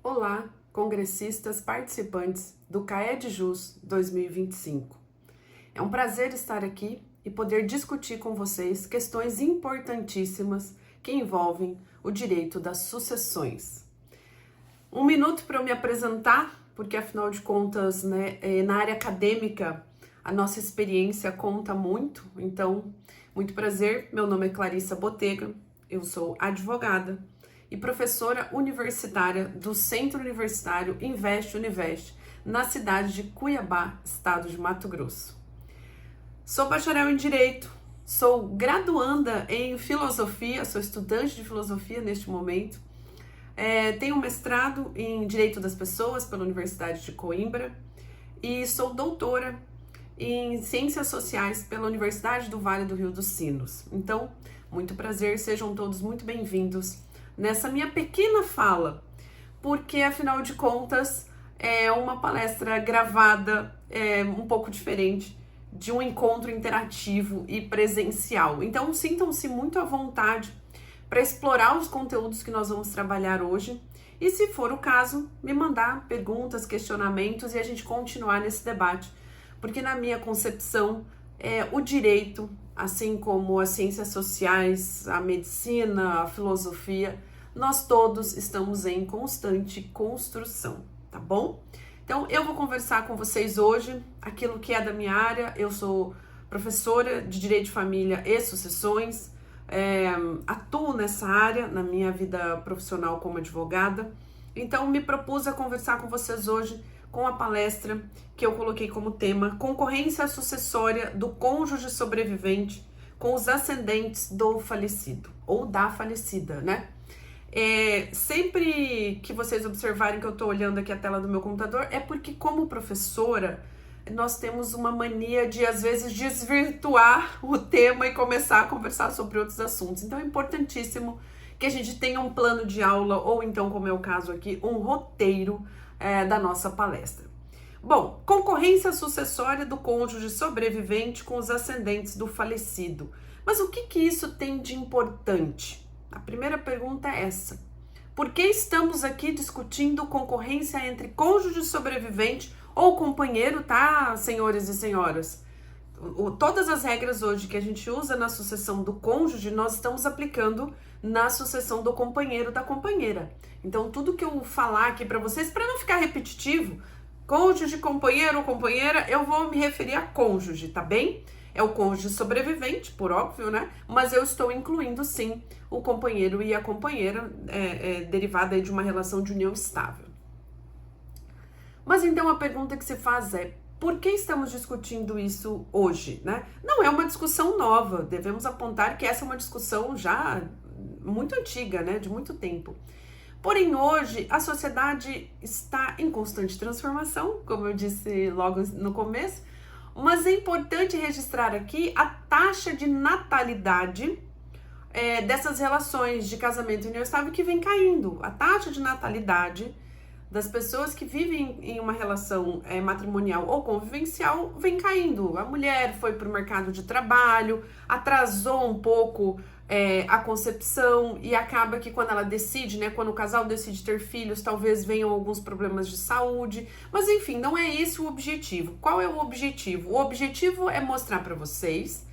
Olá, congressistas participantes do CAEDJUS 2025. É um prazer estar aqui e poder discutir com vocês questões importantíssimas que envolvem o direito das sucessões. Um minuto para eu me apresentar, porque afinal de contas, na área acadêmica, a nossa experiência conta muito. Então, muito prazer, meu nome é Clarissa Botega, eu sou advogada e professora universitária do Centro Universitário Investe Univest, na cidade de Cuiabá, estado de Mato Grosso. Sou bacharel em Direito, sou graduanda em Filosofia, sou estudante de Filosofia neste momento, tenho mestrado em Direito das Pessoas pela Universidade de Coimbra e sou doutora em Ciências Sociais pela Universidade do Vale do Rio dos Sinos. Então, muito prazer, sejam todos muito bem-vindos nessa minha pequena fala, porque afinal de contas é uma palestra gravada, um pouco diferente de um encontro interativo e presencial. Então sintam-se muito à vontade para explorar os conteúdos que nós vamos trabalhar hoje e, se for o caso, me mandar perguntas, questionamentos e a gente continuar nesse debate, porque na minha concepção o direito, assim como as ciências sociais, a medicina, a filosofia, nós todos estamos em constante construção, tá bom? Então, eu vou conversar com vocês hoje aquilo que é da minha área. Eu sou professora de Direito de Família e Sucessões, atuo nessa área na minha vida profissional como advogada. Então, me propus a conversar com vocês hoje com a palestra que eu coloquei como tema Concorrência Sucessória do Cônjuge Sobrevivente com os Ascendentes do Falecido, ou da falecida, né? Sempre que vocês observarem que eu estou olhando aqui a tela do meu computador, é porque, como professora, nós temos uma mania de, às vezes, desvirtuar o tema e começar a conversar sobre outros assuntos. Então, é importantíssimo que a gente tenha um plano de aula, ou então, como é o caso aqui, um roteiro da nossa palestra. Bom, concorrência sucessória do cônjuge sobrevivente com os ascendentes do falecido. Mas o que isso tem de importante? A primeira pergunta é essa. Por que estamos aqui discutindo concorrência entre cônjuge sobrevivente ou companheiro, tá, senhores e senhoras? Todas as regras hoje que a gente usa na sucessão do cônjuge, nós estamos aplicando na sucessão do companheiro, da companheira. Então, tudo que eu falar aqui para vocês, para não ficar repetitivo, cônjuge, companheiro ou companheira, eu vou me referir a cônjuge, tá bem? É o cônjuge sobrevivente, por óbvio, né? Mas eu estou incluindo, sim, o companheiro e a companheira, derivada aí de uma relação de união estável. Mas então a pergunta que se faz é, por que estamos discutindo isso hoje, né? Não é uma discussão nova, devemos apontar que essa é uma discussão já muito antiga, né? De muito tempo. Porém, hoje, a sociedade está em constante transformação, como eu disse logo no começo, mas é importante registrar aqui a taxa de natalidade dessas relações de casamento e união estável que vem caindo. A taxa de natalidade das pessoas que vivem em uma relação matrimonial ou convivencial vem caindo. A mulher foi para o mercado de trabalho, atrasou um pouco a concepção e acaba que quando ela decide, né, quando o casal decide ter filhos, talvez venham alguns problemas de saúde, mas enfim, não é esse o objetivo. Qual é o objetivo? O objetivo é mostrar para vocês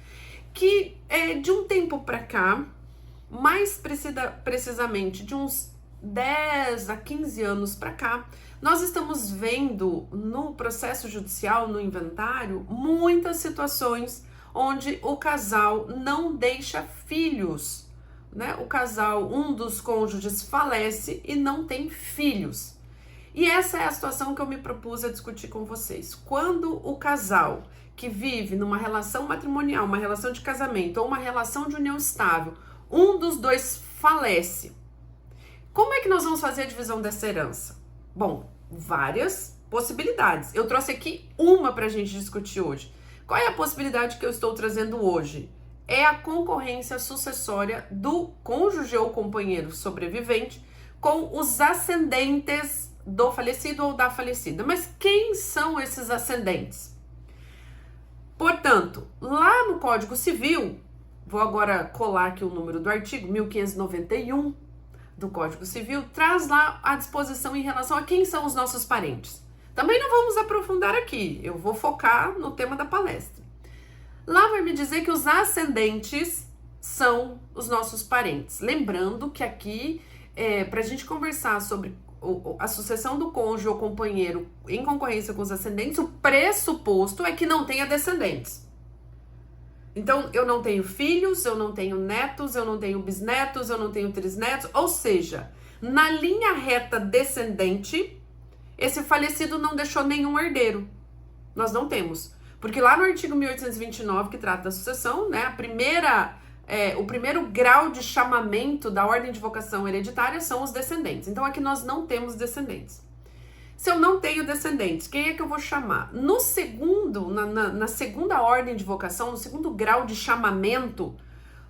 que de um tempo para cá, mais precisamente de uns 10 a 15 anos para cá, nós estamos vendo no processo judicial, no inventário, muitas situações onde o casal não deixa filhos, né? O casal, um dos cônjuges falece e não tem filhos. E essa é a situação que eu me propus a discutir com vocês. Quando o casal que vive numa relação matrimonial, uma relação de casamento ou uma relação de união estável, um dos dois falece, como é que nós vamos fazer a divisão dessa herança? Bom, várias possibilidades. Eu trouxe aqui uma para a gente discutir hoje. Qual é a possibilidade que eu estou trazendo hoje? É a concorrência sucessória do cônjuge ou companheiro sobrevivente com os ascendentes do falecido ou da falecida. Mas quem são esses ascendentes? Portanto, lá no Código Civil, vou agora colar aqui o número do artigo 1591, do Código Civil traz lá a disposição em relação a quem são os nossos parentes. Também não vamos aprofundar aqui, eu vou focar no tema da palestra. Lá vai me dizer que os ascendentes são os nossos parentes. Lembrando que aqui, para a gente conversar sobre a sucessão do cônjuge ou companheiro em concorrência com os ascendentes, o pressuposto é que não tenha descendentes. Então, eu não tenho filhos, eu não tenho netos, eu não tenho bisnetos, eu não tenho trisnetos, ou seja, na linha reta descendente, esse falecido não deixou nenhum herdeiro. Nós não temos. Porque lá no artigo 1829, que trata da sucessão, né, o primeiro grau de chamamento da ordem de vocação hereditária são os descendentes. Então, aqui nós não temos descendentes. Se eu não tenho descendentes, quem é que eu vou chamar? No segundo, na segunda ordem de vocação, no segundo grau de chamamento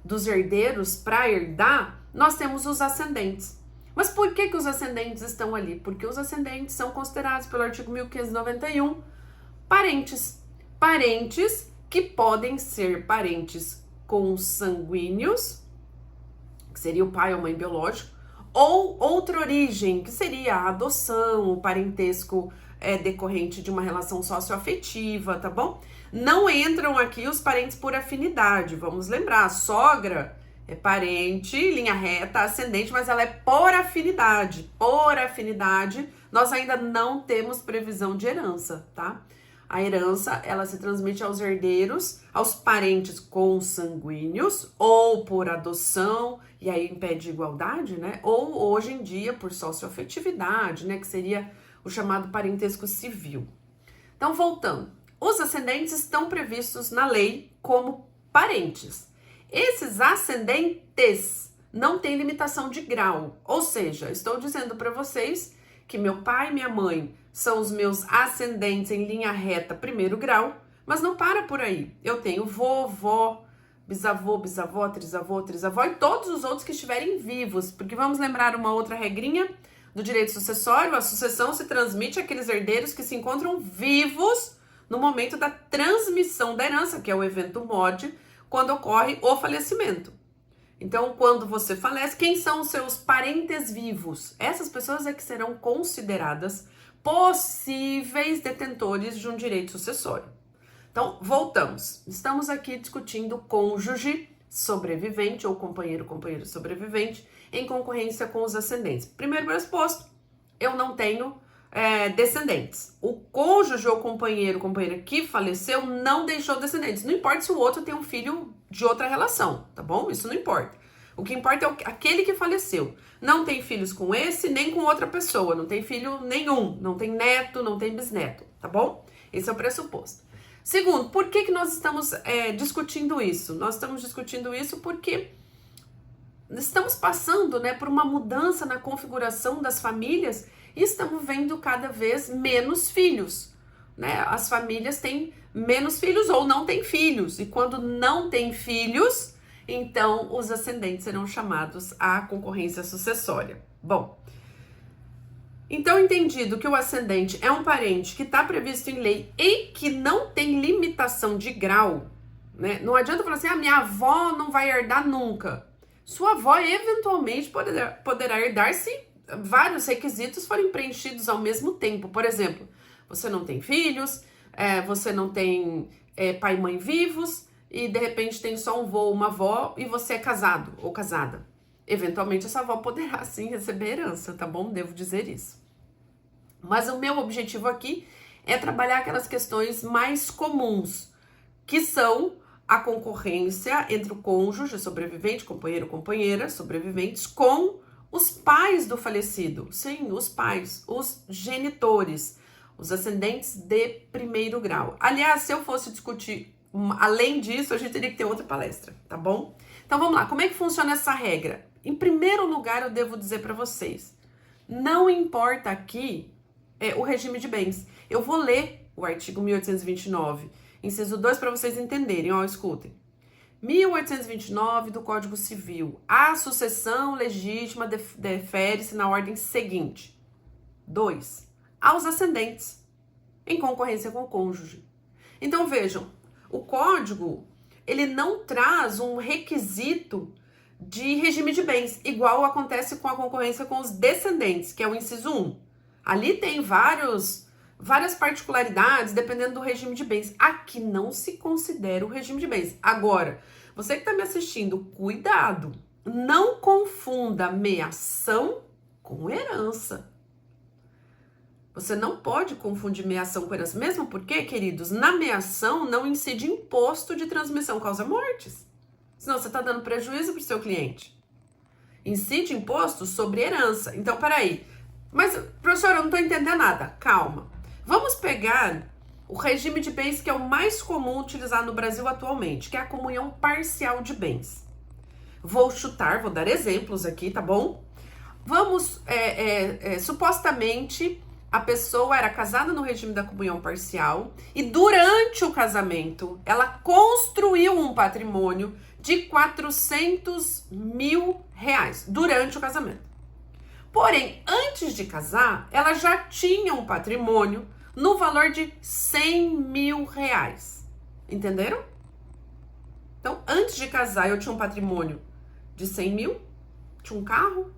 dos herdeiros para herdar, nós temos os ascendentes. Mas por que os ascendentes estão ali? Porque os ascendentes são considerados pelo artigo 1591 parentes. Parentes que podem ser parentes consanguíneos, que seria o pai ou mãe biológico, ou outra origem, que seria a adoção, o parentesco decorrente de uma relação socioafetiva, tá bom? Não entram aqui os parentes por afinidade, vamos lembrar, a sogra é parente, linha reta, ascendente, mas ela é por afinidade. Por afinidade, nós ainda não temos previsão de herança, tá? A herança, ela se transmite aos herdeiros, aos parentes consanguíneos, ou por adoção, e aí impede igualdade, né? Ou hoje em dia por socioafetividade, né? Que seria o chamado parentesco civil. Então, voltando. Os ascendentes estão previstos na lei como parentes. Esses ascendentes não têm limitação de grau. Ou seja, estou dizendo para vocês que meu pai e minha mãe são os meus ascendentes em linha reta, primeiro grau, mas não para por aí. Eu tenho vovó, bisavô, bisavó, trisavó e todos os outros que estiverem vivos, porque vamos lembrar uma outra regrinha do direito sucessório: a sucessão se transmite àqueles herdeiros que se encontram vivos no momento da transmissão da herança, que é o evento mod, quando ocorre o falecimento. Então, quando você falece, quem são os seus parentes vivos? Essas pessoas é que serão consideradas possíveis detentores de um direito sucessório. Então, voltamos. Estamos aqui discutindo cônjuge sobrevivente ou companheiro sobrevivente em concorrência com os ascendentes. Primeiro pressuposto, eu não tenho descendentes. O cônjuge ou companheira que faleceu não deixou descendentes. Não importa se o outro tem um filho de outra relação, tá bom? Isso não importa. O que importa é aquele que faleceu. Não tem filhos com esse, nem com outra pessoa. Não tem filho nenhum. Não tem neto, não tem bisneto, tá bom? Esse é o pressuposto. Segundo, por que nós estamos discutindo isso? Nós estamos discutindo isso porque estamos passando, né, por uma mudança na configuração das famílias e estamos vendo cada vez menos filhos, né? As famílias têm menos filhos ou não têm filhos. E quando não tem filhos, então os ascendentes serão chamados à concorrência sucessória. Bom, então entendido que o ascendente é um parente que está previsto em lei e que não tem limitação de grau, né? Não adianta falar assim, minha avó não vai herdar nunca. Sua avó eventualmente poderá herdar se vários requisitos forem preenchidos ao mesmo tempo. Por exemplo, você não tem filhos, você não tem pai e mãe vivos, e de repente tem só um vô ou uma avó e você é casado ou casada. Eventualmente essa avó poderá sim receber herança, tá bom? Devo dizer isso. Mas o meu objetivo aqui é trabalhar aquelas questões mais comuns, que são a concorrência entre o cônjuge sobrevivente, companheiro ou companheira sobreviventes, com os pais do falecido. Sim, os pais, os genitores, os ascendentes de primeiro grau. Aliás, se eu fosse discutir além disso, a gente teria que ter outra palestra, tá bom? Então vamos lá, como é que funciona essa regra? Em primeiro lugar, eu devo dizer para vocês, não importa aqui o regime de bens. Eu vou ler o artigo 1829, inciso 2, para vocês entenderem, escutem. 1829 do Código Civil, a sucessão legítima defere-se na ordem seguinte. 2. Aos ascendentes, em concorrência com o cônjuge. Então vejam, o código, ele não traz um requisito de regime de bens, igual acontece com a concorrência com os descendentes, que é o inciso 1. Ali tem várias particularidades dependendo do regime de bens. Aqui não se considera o regime de bens. Agora, você que está me assistindo, cuidado, não confunda meação com herança. Você não pode confundir meação com herança, mesmo porque, queridos, na meação não incide imposto de transmissão causa-mortes. Senão você está dando prejuízo para o seu cliente. Incide imposto sobre herança. Então, peraí. Mas, professora, eu não estou entendendo nada. Calma. Vamos pegar o regime de bens que é o mais comum utilizado no Brasil atualmente, que é a comunhão parcial de bens. Vou chutar, vou dar exemplos aqui, tá bom? Vamos, supostamente, a pessoa era casada no regime da comunhão parcial e durante o casamento ela construiu um patrimônio de 400 mil reais durante o casamento. Porém, antes de casar, ela já tinha um patrimônio no valor de 100 mil reais. Entenderam? Então, antes de casar, eu tinha um patrimônio de 100 mil, tinha um carro.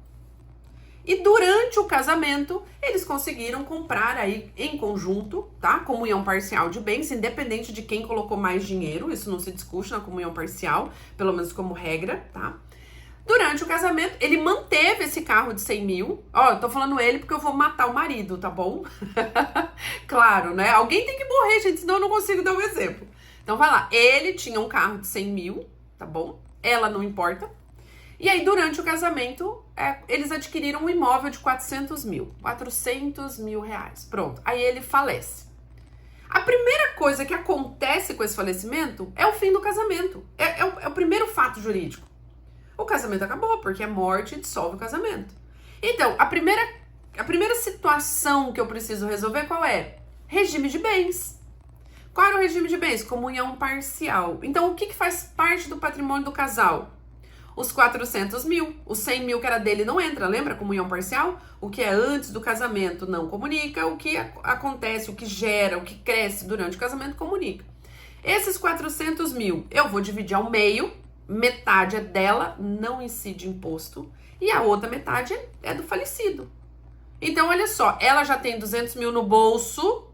E durante o casamento, eles conseguiram comprar aí em conjunto, tá? Comunhão parcial de bens, independente de quem colocou mais dinheiro. Isso não se discute na comunhão parcial, pelo menos como regra, tá? Durante o casamento, ele manteve esse carro de 100 mil. Ó, eu tô falando ele porque eu vou matar o marido, tá bom? Claro, né? Alguém tem que morrer, gente, senão eu não consigo dar um exemplo. Então, vai lá. Ele tinha um carro de 100 mil, tá bom? Ela não importa. E aí, durante o casamento, eles adquiriram um imóvel de 400 mil reais. Pronto. Aí ele falece. A primeira coisa que acontece com esse falecimento é o fim do casamento. É o primeiro fato jurídico. O casamento acabou, porque a morte dissolve o casamento. Então, a primeira situação que eu preciso resolver qual é? Regime de bens. Qual era o regime de bens? Comunhão parcial. Então, o que faz parte do patrimônio do casal? Os 400 mil. Os 100 mil que era dele não entra, lembra? Comunhão parcial. O que é antes do casamento não comunica. O que acontece, o que gera, o que cresce durante o casamento comunica. Esses 400 mil eu vou dividir ao meio. Metade é dela, não incide imposto. E a outra metade é do falecido. Então, olha só. Ela já tem 200 mil no bolso,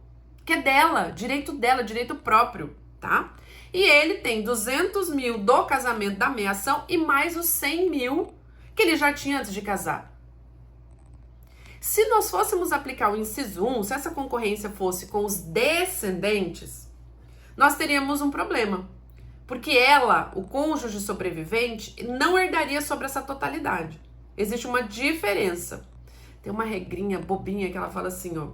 que é dela, direito próprio, tá? E ele tem 200 mil do casamento da meação e mais os 100 mil que ele já tinha antes de casar. Se nós fôssemos aplicar o inciso 1, se essa concorrência fosse com os descendentes, nós teríamos um problema. Porque ela, o cônjuge sobrevivente, não herdaria sobre essa totalidade. Existe uma diferença. Tem uma regrinha bobinha que ela fala assim, ó.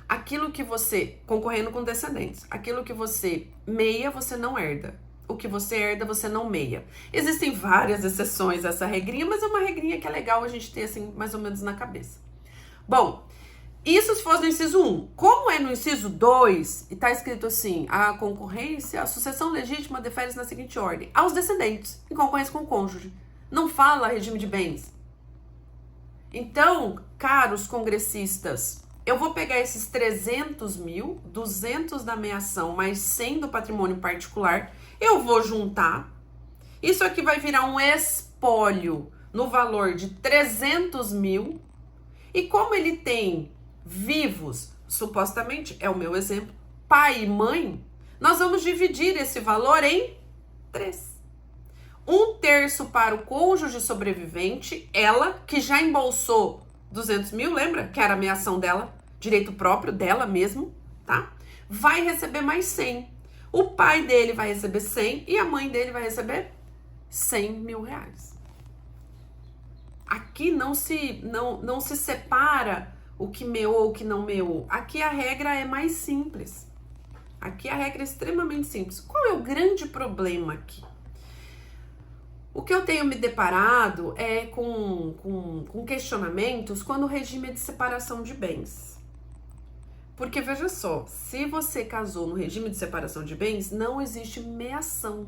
Aquilo que você, concorrendo com descendentes, aquilo que você meia, você não herda. O que você herda, você não meia. Existem várias exceções a essa regrinha, mas é uma regrinha que é legal a gente ter assim, mais ou menos na cabeça. Bom, isso se fosse no inciso 1. Como é no inciso 2, e tá escrito assim, a concorrência, a sucessão legítima defere-se na seguinte ordem. Aos descendentes, em concorrência com o cônjuge. Não fala regime de bens. Então, caros congressistas, eu vou pegar esses 300 mil, 200 da meação, mais 100 do patrimônio particular, eu vou juntar. Isso aqui vai virar um espólio no valor de 300 mil. E como ele tem vivos, supostamente, é o meu exemplo, pai e mãe, nós vamos dividir esse valor em 3. 1/3 para o cônjuge sobrevivente, ela, que já embolsou 200 mil, lembra? Que era a meação dela, direito próprio dela mesmo, tá? Vai receber mais 100. O pai dele vai receber 100 e a mãe dele vai receber 100 mil reais. Aqui não se separa o que meou ou o que não meou. Aqui a regra é mais simples. Aqui a regra é extremamente simples. Qual é o grande problema aqui? O que eu tenho me deparado é com questionamentos quando o regime é de separação de bens. Porque, veja só, se você casou no regime de separação de bens, não existe meação.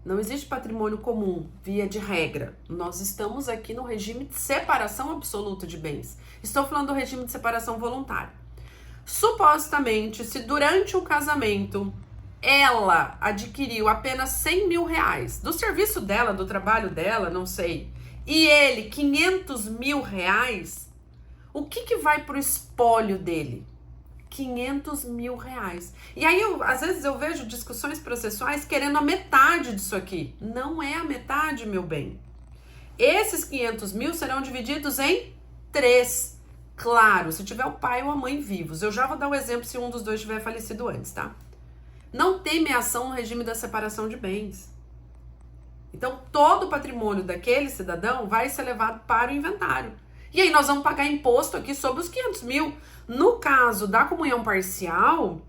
Não existe patrimônio comum, via de regra. Nós estamos aqui no regime de separação absoluta de bens. Estou falando do regime de separação voluntária. Supostamente, se durante o casamento ela adquiriu apenas 100 mil reais do serviço dela, do trabalho dela, não sei, e ele 500 mil reais, o que vai pro espólio dele? 500 mil reais. E aí, às vezes eu vejo discussões processuais querendo a metade disso aqui. Não é a metade, meu bem. Esses 500 mil serão divididos em 3. Claro, se tiver o pai ou a mãe vivos. Eu já vou dar um exemplo se um dos dois tiver falecido antes, tá? Não tem meação no regime da separação de bens. Então, todo o patrimônio daquele cidadão vai ser levado para o inventário. E aí nós vamos pagar imposto aqui sobre os 500 mil. No caso da comunhão parcial,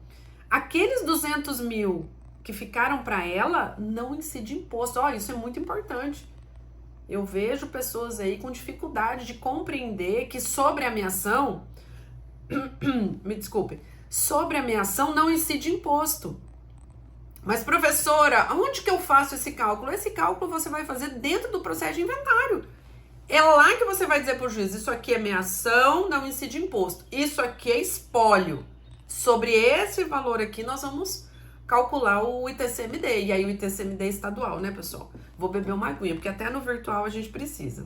aqueles 200 mil que ficaram para ela não incide imposto. Ó, isso é muito importante. Eu vejo pessoas aí com dificuldade de compreender que sobre a ameação, me desculpe, sobre a ameação não incide imposto. Mas, professora, onde que eu faço esse cálculo? Esse cálculo você vai fazer dentro do processo de inventário. É lá que você vai dizer para o juiz, isso aqui é meação, não incide imposto. Isso aqui é espólio. Sobre esse valor aqui, nós vamos calcular o ITCMD. E aí o ITCMD é estadual, né, pessoal? Vou beber uma aguinha, porque até no virtual a gente precisa.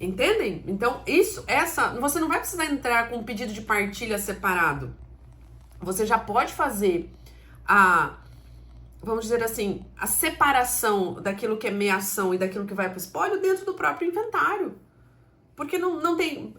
Entendem? Então, você não vai precisar entrar com um pedido de partilha separado. Você já pode fazer vamos dizer assim, a separação daquilo que é meação e daquilo que vai para o espólio dentro do próprio inventário. Porque não tem,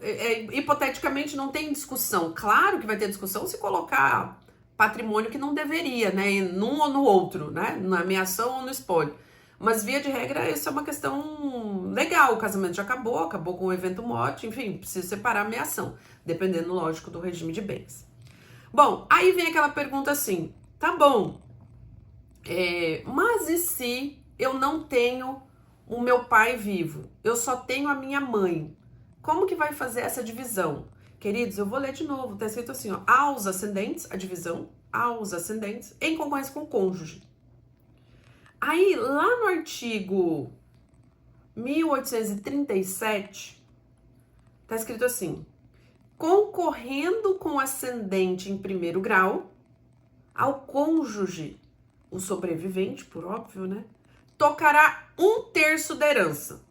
hipoteticamente não tem discussão. Claro que vai ter discussão se colocar patrimônio que não deveria, né? Num ou no outro, né? Na meação ou no espólio. Mas, via de regra, isso é uma questão legal. O casamento já acabou com o evento morte, enfim, precisa separar a meação, dependendo, lógico, do regime de bens. Bom, aí vem aquela pergunta assim, tá bom, mas e se eu não tenho o meu pai vivo? Eu só tenho a minha mãe. Como que vai fazer essa divisão? Queridos, eu vou ler de novo, tá escrito assim, ó, aos ascendentes, a divisão, aos ascendentes, em concorrência com o cônjuge. Aí, lá no artigo 1837, tá escrito assim, concorrendo com ascendente em primeiro grau, ao cônjuge, o sobrevivente, por óbvio, né, tocará 1/3 da herança.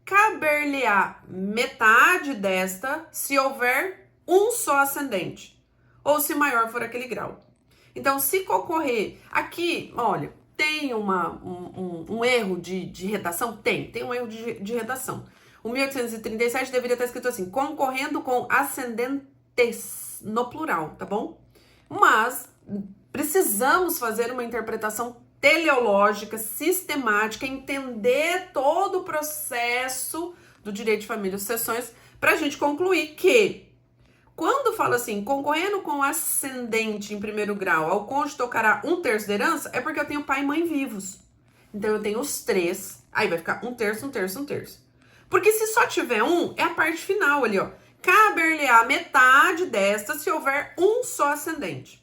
Caber-lhe-á metade desta se houver um só ascendente, ou se maior for aquele grau. Então, se concorrer, aqui, olha, tem um erro de redação? Tem um erro de redação. O 1837 deveria estar escrito assim, concorrendo com ascendentes no plural, tá bom? Mas precisamos fazer uma interpretação teleológica, sistemática, entender todo o processo do direito de família e sucessões para a gente concluir que quando fala assim, concorrendo com ascendente em primeiro grau, ao cônjuge tocará 1/3 da herança, é porque eu tenho pai e mãe vivos. Então eu tenho os 3, aí vai ficar 1/3, 1/3, 1/3. Porque se só tiver um, é a parte final ali, ó. Caber-lhe-á metade desta se houver um só ascendente.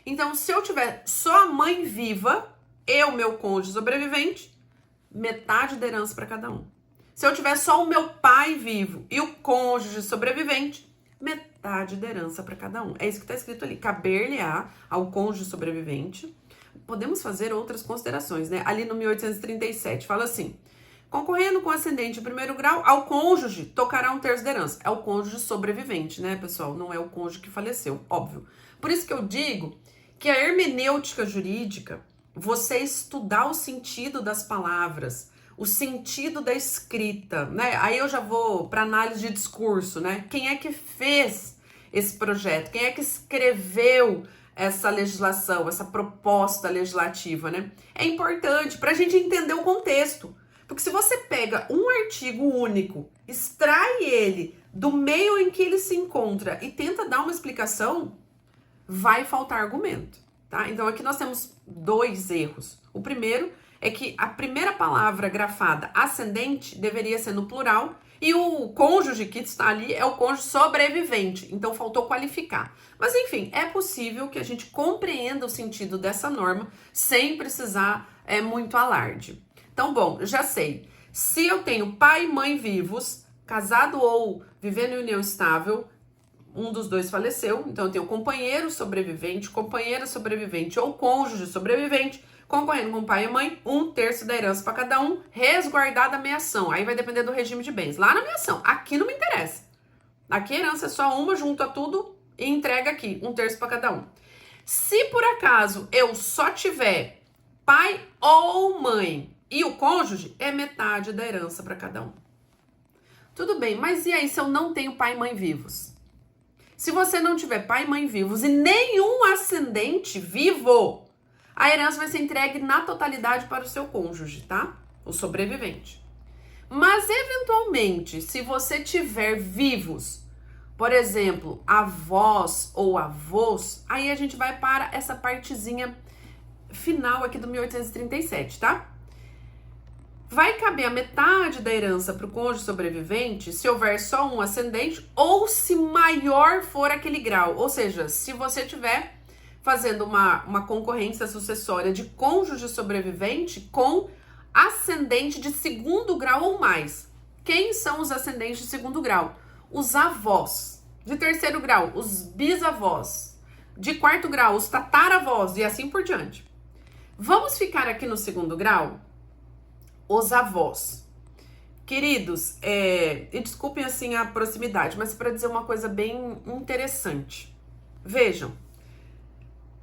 Então, se eu tiver só a mãe viva, meu cônjuge sobrevivente, metade da herança para cada um. Se eu tiver só o meu pai vivo e o cônjuge sobrevivente, metade da herança para cada um. É isso que está escrito ali. Caber-lhe-á ao cônjuge sobrevivente. Podemos fazer outras considerações, né? Ali no 1837, fala assim, concorrendo com ascendente em primeiro grau, ao cônjuge tocará 1/3 da herança. É o cônjuge sobrevivente, né, pessoal? Não é o cônjuge que faleceu, óbvio. Por isso que eu digo que a hermenêutica jurídica, você estudar o sentido das palavras, o sentido da escrita, né? Aí eu já vou para análise de discurso, né? Quem é que fez esse projeto? Quem é que escreveu essa legislação, essa proposta legislativa, né? É importante para a gente entender o contexto. Porque se você pega um artigo único, extrai ele do meio em que ele se encontra e tenta dar uma explicação, vai faltar argumento, tá? Então aqui nós temos 2 erros. O primeiro é que a primeira palavra grafada ascendente deveria ser no plural e o cônjuge que está ali é o cônjuge sobrevivente, então faltou qualificar. Mas enfim, é possível que a gente compreenda o sentido dessa norma sem precisar muito alarde. Então, bom, já sei, se eu tenho pai e mãe vivos, casado ou vivendo em união estável, um dos dois faleceu, então eu tenho companheira sobrevivente ou cônjuge sobrevivente, concorrendo com pai e mãe, 1/3 da herança para cada um, resguardada a meação. Aí vai depender do regime de bens. Lá na meação, aqui não me interessa. Aqui a herança é só uma, junta tudo e entrega aqui, 1/3 para cada um. Se por acaso eu só tiver pai ou mãe e o cônjuge, é metade da herança para cada um. Tudo bem, mas e aí se eu não tenho pai e mãe vivos? Se você não tiver pai e mãe vivos e nenhum ascendente vivo, a herança vai ser entregue na totalidade para o seu cônjuge, tá? O sobrevivente. Mas, eventualmente, se você tiver vivos, por exemplo, avós ou avós, aí a gente vai para essa partezinha final aqui do 1837, tá? Vai caber a metade da herança para o cônjuge sobrevivente se houver só um ascendente ou se maior for aquele grau. Ou seja, se você tiver fazendo uma concorrência sucessória de cônjuge sobrevivente com ascendente de 2º grau ou mais. Quem são os ascendentes de 2º grau? Os avós. De 3º grau, os bisavós. De 4º grau, os tataravós e assim por diante. Vamos ficar aqui no 2º grau? Os avós. Queridos, e desculpem assim a proximidade, mas para dizer uma coisa bem interessante. Vejam,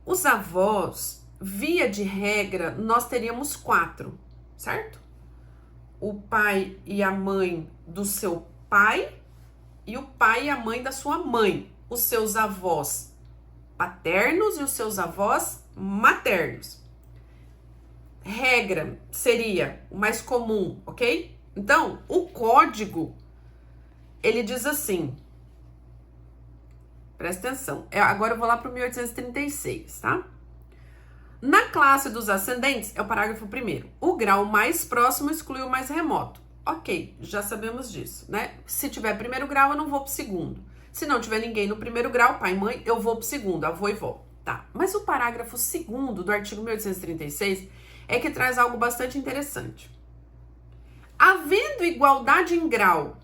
os avós, via de regra, nós teríamos 4, certo? O pai e a mãe do seu pai e o pai e a mãe da sua mãe. Os seus avós paternos e os seus avós maternos. Regra seria o mais comum, ok? Então, o código, ele diz assim, presta atenção, agora eu vou lá para o 1836, tá? Na classe dos ascendentes, é o parágrafo 1º, o grau mais próximo exclui o mais remoto. Ok, já sabemos disso, né? Se tiver 1º grau, eu não vou pro 2º. Se não tiver ninguém no 1º grau, pai e mãe, eu vou pro 2º, avô e vó. Tá, mas o parágrafo 2º do artigo 1836 é que traz algo bastante interessante. Havendo igualdade em grau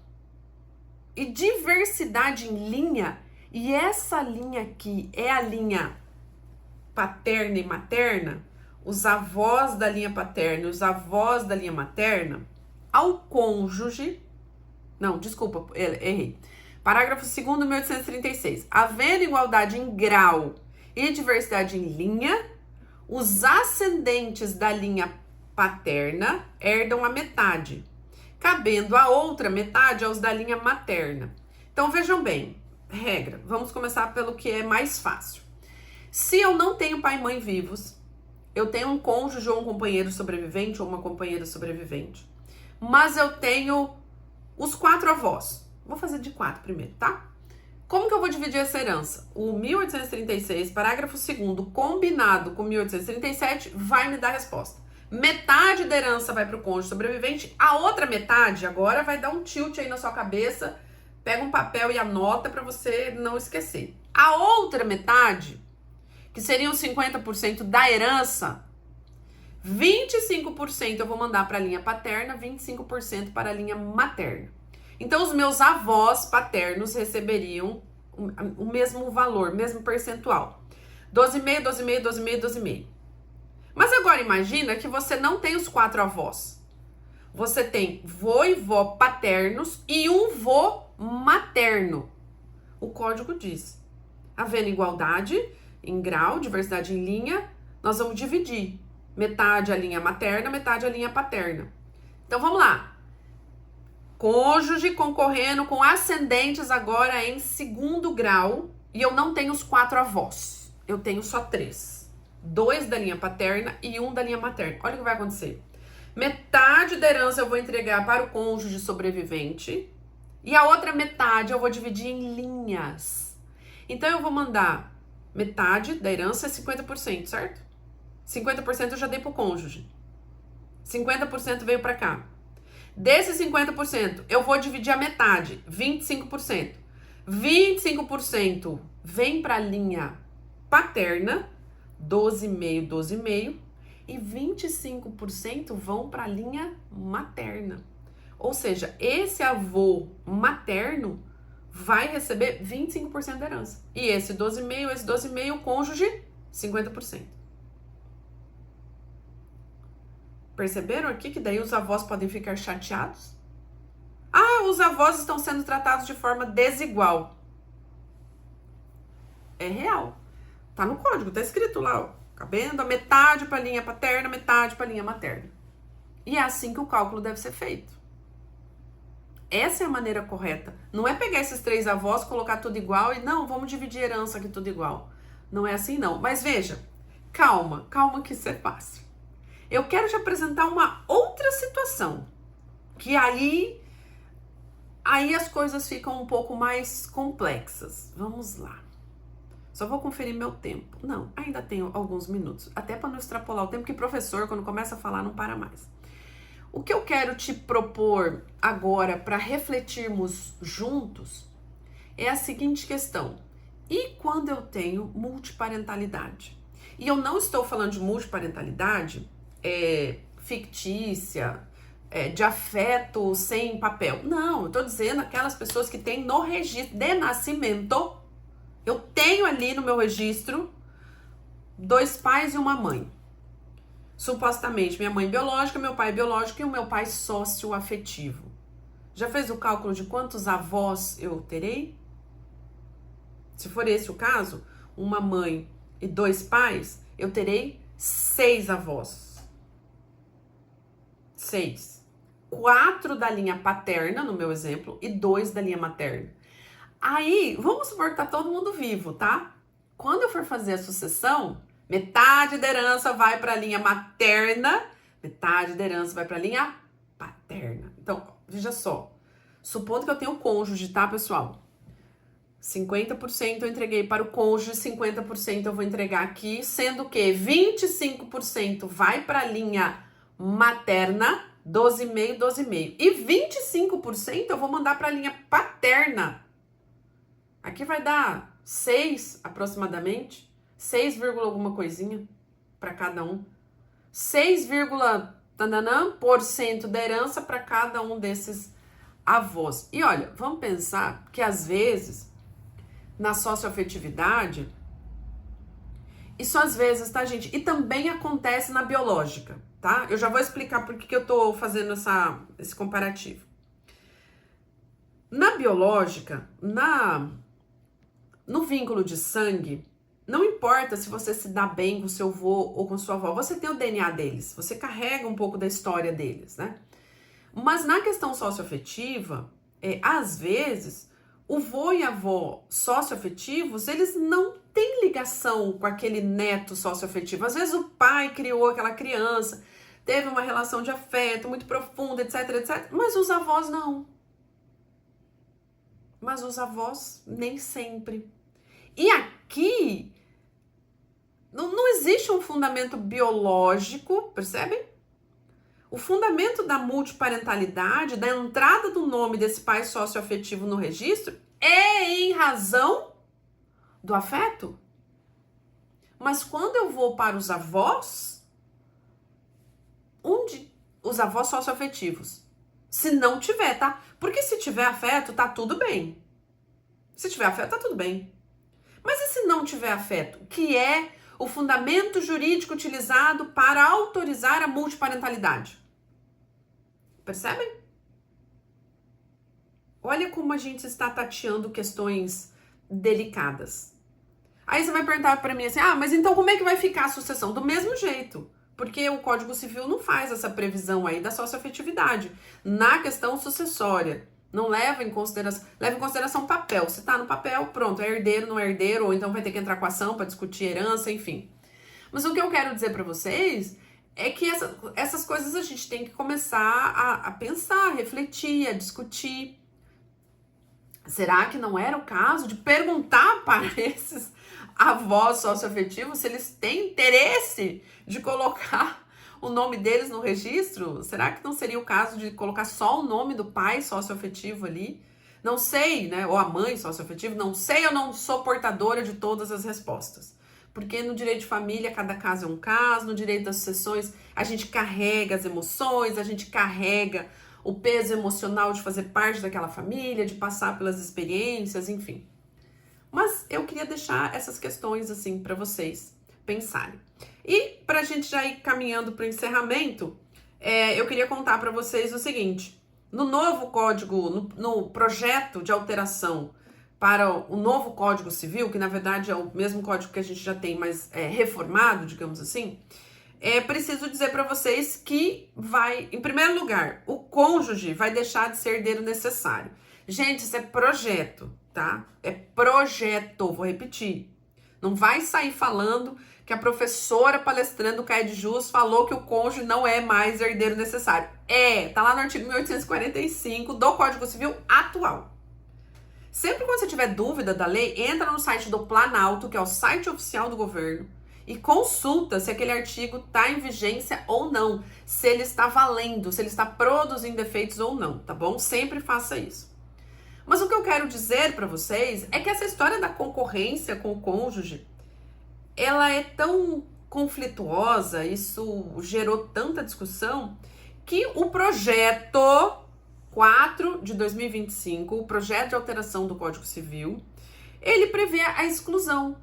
e diversidade em linha, e essa linha aqui é a linha paterna e materna, os avós da linha paterna e os avós da linha materna, ao cônjuge... Não, desculpa, errei. Parágrafo 2º, 1836. Havendo igualdade em grau e diversidade em linha, os ascendentes da linha paterna herdam a metade, cabendo a outra metade aos da linha materna. Então, vejam bem, regra, vamos começar pelo que é mais fácil. Se eu não tenho pai e mãe vivos, eu tenho um cônjuge ou um companheiro sobrevivente ou uma companheira sobrevivente, mas eu tenho os 4 avós. Vou fazer de 4 primeiro, tá? Como que eu vou dividir essa herança? O 1836, parágrafo 2º, combinado com 1837, vai me dar a resposta. Metade da herança vai para o cônjuge sobrevivente, a outra metade agora vai dar um tilt aí na sua cabeça, pega um papel e anota para você não esquecer. A outra metade, que seriam 50% da herança, 25% eu vou mandar para a linha paterna, 25% para a linha materna. Então, os meus avós paternos receberiam o mesmo valor, mesmo percentual. 12,5, 12,5, 12,5, 12,5. Mas agora imagina que você não tem os 4 avós. Você tem vô e vó paternos e um vô materno. O código diz, havendo igualdade em grau, diversidade em linha, nós vamos dividir. Metade a linha materna, metade a linha paterna. Então, vamos lá. Cônjuge concorrendo com ascendentes agora em 2º grau. E eu não tenho os 4 avós. Eu tenho só 3. 2 da linha paterna e 1 da linha materna. Olha o que vai acontecer. Metade da herança eu vou entregar para o cônjuge sobrevivente. E a outra metade eu vou dividir em linhas. Então, eu vou mandar metade da herança é 50%, certo? 50% eu já dei para o cônjuge. 50% veio para cá. Desses 50%, eu vou dividir a metade, 25%. 25% vem para a linha paterna, 12,5, 12,5. E 25% vão para a linha materna. Ou seja, esse avô materno vai receber 25% da herança. E esse 12,5, o cônjuge, 50%. Perceberam aqui que daí os avós podem ficar chateados? Ah, os avós estão sendo tratados de forma desigual. É real. Tá no código, tá escrito lá, ó, cabendo a metade para a linha paterna, metade para a linha materna. E é assim que o cálculo deve ser feito. Essa é a maneira correta. Não é pegar esses 3 avós, colocar tudo igual e não, vamos dividir herança aqui tudo igual. Não é assim não. Mas veja, calma que isso é fácil. Eu quero te apresentar uma outra situação, que aí as coisas ficam um pouco mais complexas. Vamos lá. Só vou conferir meu tempo. Não, ainda tenho alguns minutos. Até para não extrapolar o tempo, que professor, quando começa a falar, não para mais. O que eu quero te propor agora para refletirmos juntos é a seguinte questão. E quando eu tenho multiparentalidade? E eu não estou falando de multiparentalidade fictícia, de afeto sem papel. Não, eu estou dizendo aquelas pessoas que têm no registro de nascimento. Eu tenho ali no meu registro 2 pais e uma mãe. Supostamente minha mãe biológica, meu pai biológico e o meu pai socioafetivo. Já fez o cálculo de quantos avós eu terei? Se for esse o caso, uma mãe e 2 pais, eu terei 6 avós. 6. 4 da linha paterna, no meu exemplo, e 2 da linha materna. Aí, vamos supor que tá todo mundo vivo, tá? Quando eu for fazer a sucessão, metade da herança vai para a linha materna, metade da herança vai para a linha paterna. Então, veja só. Supondo que eu tenho cônjuge, tá, pessoal? 50% eu entreguei para o cônjuge, 50% eu vou entregar aqui, sendo que 25% vai para a linha materna, 12,5, 12,5. E 25% eu vou mandar para a linha paterna. Aqui vai dar 6 aproximadamente, 6, alguma coisinha para cada um. 6,% da herança para cada um desses avós. E olha, vamos pensar que às vezes na socioafetividade, isso às vezes, tá, gente? E também acontece na biológica, tá? Eu já vou explicar por que eu tô fazendo esse comparativo. Na biológica, no vínculo de sangue, não importa se você se dá bem com seu avô ou com sua avó, você tem o DNA deles, você carrega um pouco da história deles, né? Mas na questão socioafetiva, às vezes, o vô e a avó socioafetivos, eles não têm ligação com aquele neto socioafetivo. Às vezes o pai criou aquela criança, teve uma relação de afeto muito profunda, etc, etc. Mas os avós não. Mas os avós nem sempre. E aqui não existe um fundamento biológico, percebem? O fundamento da multiparentalidade, da entrada do nome desse pai socioafetivo no registro, é em razão do afeto. Mas quando eu vou para os avós, os avós socioafetivos, se não tiver, tá? Porque se tiver afeto, tá tudo bem. Se tiver afeto, tá tudo bem. Mas e se não tiver afeto? Que é o fundamento jurídico utilizado para autorizar a multiparentalidade. Percebem? Olha como a gente está tateando questões delicadas. Aí você vai perguntar para mim assim, mas então como é que vai ficar a sucessão? Do mesmo jeito, porque o Código Civil não faz essa previsão aí da socioafetividade. Na questão sucessória, não leva em consideração papel. Se tá no papel, pronto, é herdeiro, não é herdeiro, ou então vai ter que entrar com ação para discutir herança, enfim. Mas o que eu quero dizer para vocês é que essas coisas a gente tem que começar a pensar, a refletir, a discutir. Será que não era o caso de perguntar para esses avós socioafetivos se eles têm interesse de colocar o nome deles no registro? Será que não seria o caso de colocar só o nome do pai socioafetivo ali? Não sei, né? Ou a mãe socioafetiva, não sei, eu não sou portadora de todas as respostas. Porque no direito de família, cada caso é um caso, no direito das sucessões, a gente carrega as emoções, a gente carrega o peso emocional de fazer parte daquela família, de passar pelas experiências, enfim. Mas eu queria deixar essas questões assim para vocês pensarem. E para a gente já ir caminhando para o encerramento, eu queria contar para vocês o seguinte: no novo código, no projeto de alteração para o novo Código Civil, que na verdade é o mesmo código que a gente já tem, mas reformado, digamos assim, preciso dizer para vocês que em primeiro lugar, o cônjuge vai deixar de ser herdeiro necessário. Gente, isso é projeto, tá? É projeto, vou repetir. Não vai sair falando que a professora palestrando do CAE de Jus falou que o cônjuge não é mais herdeiro necessário. Tá lá no artigo 1845 do Código Civil atual. Sempre quando você tiver dúvida da lei, entra no site do Planalto, que é o site oficial do governo, e consulta se aquele artigo está em vigência ou não, se ele está valendo, se ele está produzindo efeitos ou não, tá bom? Sempre faça isso. Mas o que eu quero dizer para vocês é que essa história da concorrência com o cônjuge, ela é tão conflituosa, isso gerou tanta discussão, que o projeto 4 de 2025, o projeto de alteração do Código Civil, ele prevê a exclusão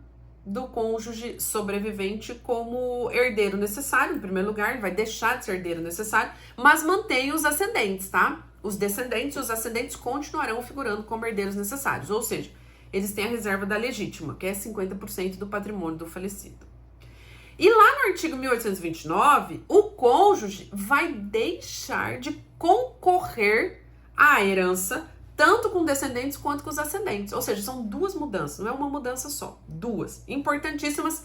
do cônjuge sobrevivente como herdeiro necessário. Em primeiro lugar, ele vai deixar de ser herdeiro necessário, mas mantém os ascendentes, tá? Os descendentes e os ascendentes continuarão figurando como herdeiros necessários, ou seja, eles têm a reserva da legítima, que é 50% do patrimônio do falecido. E lá no artigo 1829, o cônjuge vai deixar de concorrer à herança, tanto com descendentes quanto com os ascendentes. Ou seja, são duas mudanças, não é uma mudança só. Duas, importantíssimas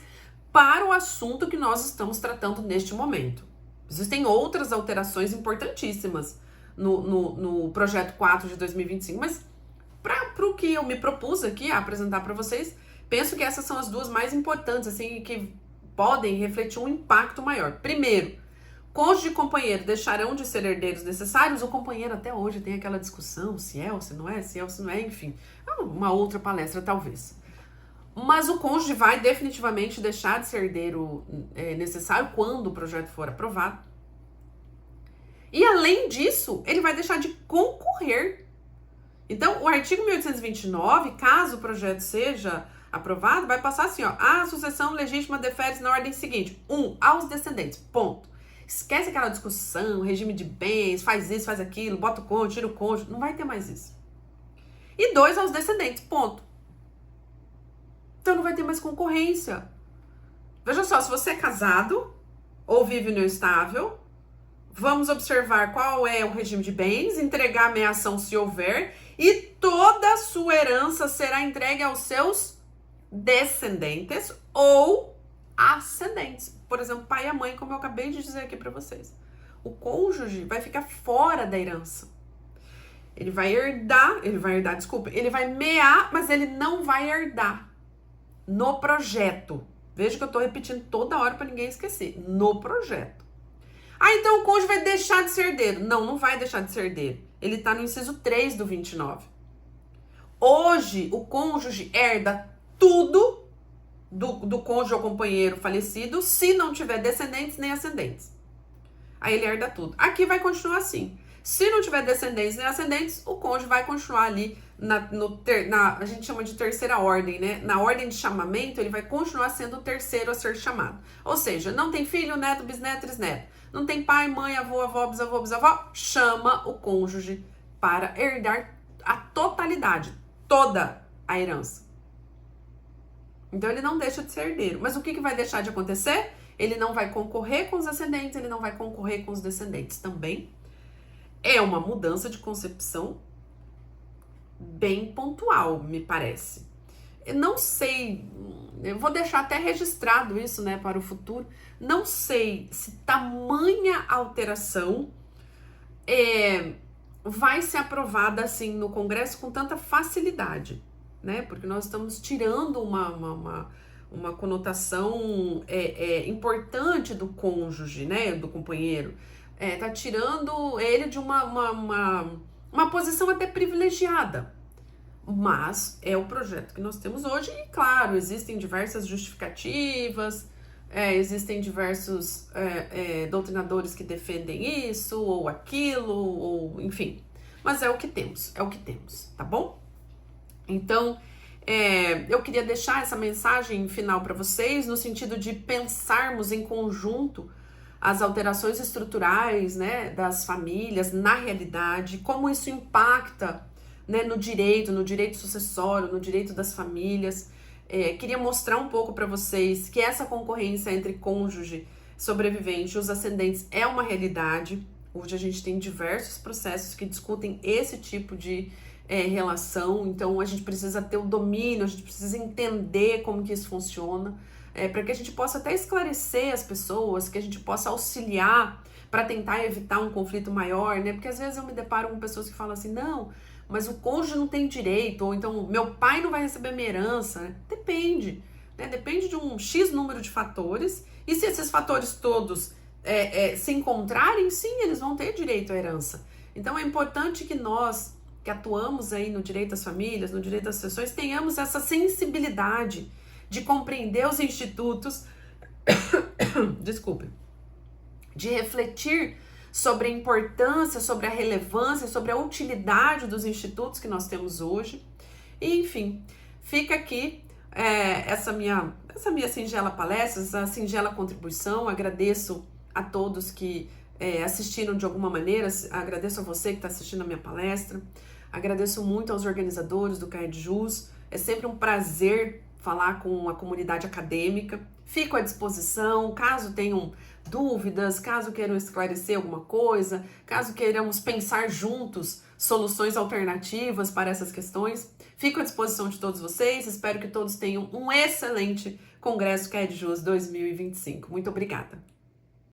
para o assunto que nós estamos tratando neste momento. Existem outras alterações importantíssimas no projeto 4 de 2025, mas para o que eu me propus aqui a apresentar para vocês, penso que essas são as duas mais importantes, assim, que podem refletir um impacto maior. Primeiro, cônjuge e companheiro deixarão de ser herdeiros necessários. O companheiro até hoje tem aquela discussão, se é ou se não é, se é ou se não é, enfim. Uma outra palestra talvez. Mas o cônjuge vai definitivamente deixar de ser herdeiro necessário quando o projeto for aprovado. E além disso, ele vai deixar de concorrer. Então, o artigo 1829, caso o projeto seja aprovado, vai passar assim, ó: a sucessão legítima defere-se na ordem seguinte: 1. Aos descendentes, ponto. Esquece aquela discussão, regime de bens, faz isso, faz aquilo, bota o cônjuge, tira o cônjuge, não vai ter mais isso. E 2, aos descendentes, ponto. Então não vai ter mais concorrência. Veja só, se você é casado ou vive união estável, vamos observar qual é o regime de bens, entregar a meação se houver, e toda a sua herança será entregue aos seus descendentes ou ascendentes. Por exemplo, pai e a mãe, como eu acabei de dizer aqui para vocês. O cônjuge vai ficar fora da herança. Ele vai herdar, ele vai mear, mas ele não vai herdar. No projeto. Veja que eu tô repetindo toda hora para ninguém esquecer. No projeto. Então o cônjuge vai deixar de ser herdeiro. Não, não vai deixar de ser herdeiro. Ele tá no inciso 3 do 29. Hoje, o cônjuge herda tudo do cônjuge ou companheiro falecido, se não tiver descendentes nem ascendentes. Aí ele herda tudo. Aqui vai continuar assim. Se não tiver descendentes nem ascendentes, o cônjuge vai continuar ali a gente chama de terceira ordem, né? Na ordem de chamamento, ele vai continuar sendo o terceiro a ser chamado. Ou seja, não tem filho, neto, bisneto, trisneto. Não tem pai, mãe, avô, avó, bisavô, bisavó. Chama o cônjuge para herdar a totalidade, toda a herança. Então ele não deixa de ser herdeiro. Mas o que vai deixar de acontecer? Ele não vai concorrer com os ascendentes, ele não vai concorrer com os descendentes também. É uma mudança de concepção bem pontual, me parece. Eu não sei, eu vou deixar até registrado isso, né, para o futuro. Não sei se tamanha alteração vai ser aprovada assim no Congresso com tanta facilidade, né? Porque nós estamos tirando uma conotação importante do cônjuge, né, do companheiro. Tá tirando ele de uma posição até privilegiada. Mas é o projeto que nós temos hoje e, claro, existem diversas justificativas Existem diversos doutrinadores que defendem isso ou aquilo, ou enfim. Mas é o que temos, tá bom? Então, eu queria deixar essa mensagem final para vocês, no sentido de pensarmos em conjunto as alterações estruturais, né, das famílias na realidade, como isso impacta, né, no direito sucessório, no direito das famílias. Queria mostrar um pouco para vocês que essa concorrência entre cônjuge, sobrevivente e os ascendentes é uma realidade. Hoje a gente tem diversos processos que discutem esse tipo de relação, então a gente precisa ter o domínio, a gente precisa entender como que isso funciona, para que a gente possa até esclarecer as pessoas, que a gente possa auxiliar para tentar evitar um conflito maior, né? Porque às vezes eu me deparo com pessoas que falam assim, não, mas o cônjuge não tem direito, ou então meu pai não vai receber minha herança. Depende, né? Depende de um X número de fatores, e se esses fatores todos se encontrarem, sim, eles vão ter direito à herança. Então é importante que nós, que atuamos aí no direito das famílias, no direito das sucessões, tenhamos essa sensibilidade de compreender os institutos, desculpe, de refletir sobre a importância, sobre a relevância, sobre a utilidade dos institutos que nós temos hoje. E, enfim, fica aqui essa minha singela palestra, essa singela contribuição. Agradeço a todos que assistiram de alguma maneira, agradeço a você que está assistindo a minha palestra, agradeço muito aos organizadores do CAE de Jus. É sempre um prazer falar com a comunidade acadêmica. Fico à disposição, caso tenham dúvidas, caso queiram esclarecer alguma coisa, caso queiramos pensar juntos soluções alternativas para essas questões. Fico à disposição de todos vocês, espero que todos tenham um excelente Congresso CAE de Jus 2025. Muito obrigada!